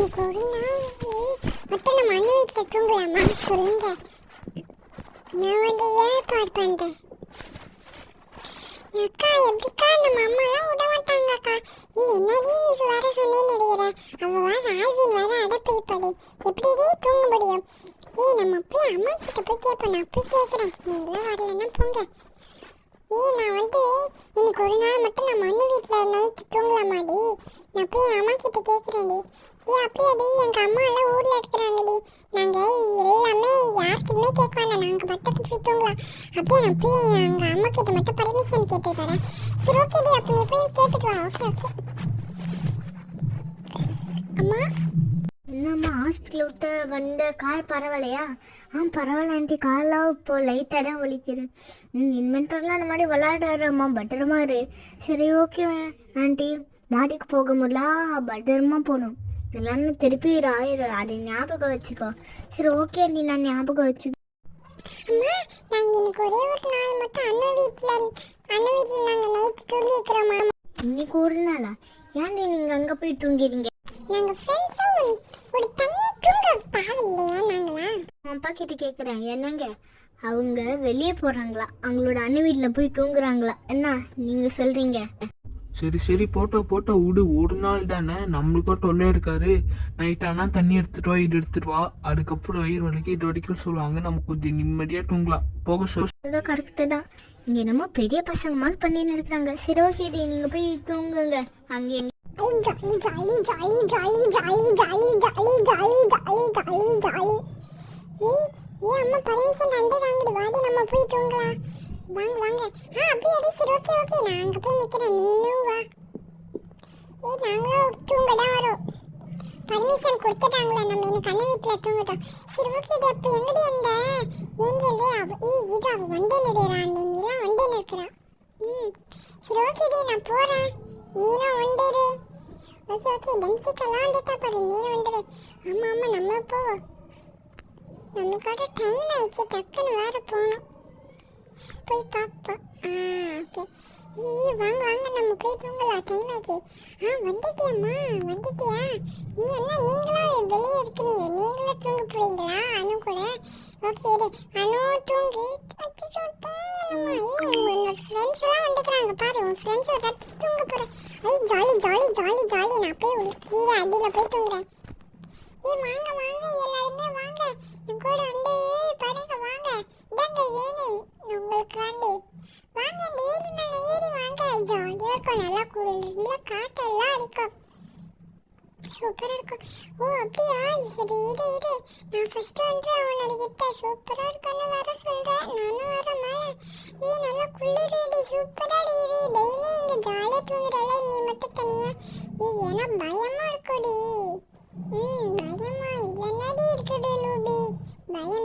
இன்னைக்கு ஒரு நாள் மட்டும் நம்ம அண்ணன் வீட்டில் தூங்கலாமா சொல்லுங்க. நான் வந்து ஏற்பாடு பண்ணுறேன். அக்கா எப்படிக்கா நம்ம அம்மாலாம் விட மாட்டாங்கக்கா. என்னடி நீ வர சொன்னேன்னு நினைக்கிற? அவள் வர ஆல்வின் வர அடப்பைப்படி எப்படிடி தூங்க முடியும்? நம்ம போய் அம்மா கிட்ட போய் கேட்போம். நான் போய் கேட்குறேன். நீங்களாம் வரலன்னா போங்க. நான் வந்து இன்னைக்கு ஒரு நாள் மட்டும் நம்ம அண்ணன் வீட்டில் நைட்டு தூங்கலாமாடி? நான் போய் அம்மா கிட்ட கேட்குறேன்டி. அப்படியாடி? எங்கள் அம்மா எல்லாம் ஊரில் இருக்கிறாங்கடி. நாங்கள் எல்லாமே யாருக்குமே கேட்க வேண்டாம். நாங்கள் மட்டும் போய் தூங்கலாம். அப்படியே நான் போய் எங்கள் அம்மா கிட்ட மட்டும் பர்மிஷன் கேட்டு வரேன். சரி ஓகேடி, அப்போ நீ போய் கேட்டுட்டு வா. Okay okay. அம்மா என்னம்மா ஹாஸ்பிட்டல் விட்டு வந்த கால் பரவாயில்லையா? பரவாயில்ல ஆண்டி, காலெலாம் இப்போ லைட்டாக தான் வலிக்குது. இன்வென்டர்லாம் அந்த மாதிரி விளாடுறம்மா, பத்திரமா இரு. சரி ஓகே ஆண்டி, மாடிக்கு போக முடியல, பத்திரமா போகணும். இல்லைன்னு திருப்பி ஆயிரும், அதை ஞாபகம் வச்சுக்கோ. சரி ஓகே ஆண்டி, நான் ஞாபகம் வச்சுக்கோ. அம்மா நாங்கள் இன்னைக்கு ஒரே ஒரு நாள் மட்டும் அண்ணன் வீட்டில் நாங்கள் நைட்டு தூங்கிக்கிறோம்மா. இன்னைக்கு ஒரு நாளா? ஏன்டி நீங்கள் அங்கே போய் தூங்கிறீங்க? நாங்கள் ஃப்ரெண்ட்ஸாக ஒரு தண்ணி தூங்க தேவையில்லையா நாங்களா? அப்பா கிட்ட கேட்குறேன், என்னங்க அவங்க வெளியே போகிறாங்களா, அவங்களோட அண்ணன் வீட்டில் போய் தூங்குறாங்களா, என்ன நீங்கள் சொல்கிறீங்க? சரி சரி போட்டோ விடு, ஒரு நாள் தானே, நம்மளுக்கும் தொல்லை இருக்காரு. நைட் ஆனால் தண்ணி எடுத்துட்டு வா, இது எடுத்துட்டு வா, அதுக்கப்புறம் வயிறு வலிக்கு இது வரைக்கும் சொல்லுவாங்க. நம்ம கொஞ்சம் நிம்மதியாக தூங்கலாம். போக சொல்ல கரெக்டு தான். இங்கே என்னமோ பெரிய பசங்க மாதிரி பண்ணின்னு இருக்கிறாங்க. சரி ஓகேடி, நீங்கள் போய் தூங்குங்க. அங்கே jolly jolly jolly jolly jolly jolly jolly jolly jolly jolly jolly. அம்மா பர்மிஷன் தந்துடுறாங்கடி, வாடி நம்ம போய் தூங்கலாம். வாங்க வாங்க. அப்படியே சரி ஓகே ஓகே, நான் அங்கே போய் நிற்கிறேன், நீனும் வா. நாங்களும் தூங்க தான் வரோம். பர்மிஷன் கொடுத்துட்டாங்களே, நம்ம எனக்கு அண்ணன் வீட்டில் தூங்கட்டோம். சரி ஓகேடி, அப்போ எங்கடி அந்த ஏஞ்சல் இது அவள் வண்டே நடுறான், நீங்களாம் வண்டே நிற்கிறான். சரி ஓகேடி, நான் போகிறேன், நீனும் வந்துடு. ஓகே ஓகே, டென்சிக்கெல்லாம் வந்துட்டா பாரு, நீனும் வந்துடு. ஆமாம் ஆமாம், நம்மளும் போவோம். நம்மளுக்காக டைம் ஆயிடுச்சு, டக்குன்னு வேறு போகணும். போய் பார்ப்போம். ஓகே. வாங்க வாங்க, நம்ம போய் தூங்கலாம், டைம் ஆச்சு. வந்துட்டியாம்மா, வந்துட்டியா? நீ என்ன நீங்களும் வெளியே இருக்கிறீங்க, நீங்களும் தூங்க போறீங்களா அனு கூட? ஓகே இரு, அனு தூங்கு. உன்னோட ஃப்ரெண்ட்ஸ் எல்லாம் வந்துக்கிறாங்க பாரு, உன் ஃப்ரெண்ட்ஸ் ஒரு தூங்க போகிறேன். Jolly jolly jolly jolly. நான் போய் கீழே அடியில் போய் தூங்குறேன். வாங்க வாங்க, எல்லாருமே வாங்க, என் கூட வந்து படுங்க. வாங்க, இதாங்க ஏனி உங்களுக்கு வாண்டி. வாங்க, ஏறி மேலே ஏறி வாங்க, ஜாலியாக இருக்கும். நல்லா குளிர்ல காற்றெல்லாம் அடிக்கும், சூப்பராக இருக்கும். அப்படியா? சரி இரு இரு, நான் ஃபஸ்ட்டு வந்து அவனோட கிட்ட சூப்பராக இருக்குன்னு வர சொல்கிறேன். நானும் வர மேலே. நல்லா குளிரடி, சூப்பராக இரு. டெய்லி இங்கே ஜாலியாக தூங்குறல, நீ மட்டும் தனியாக. ஏன்னா பயமாக இருக்குடி. பயமா இல்லைன்னாடி இருக்குது லூபி, பயம்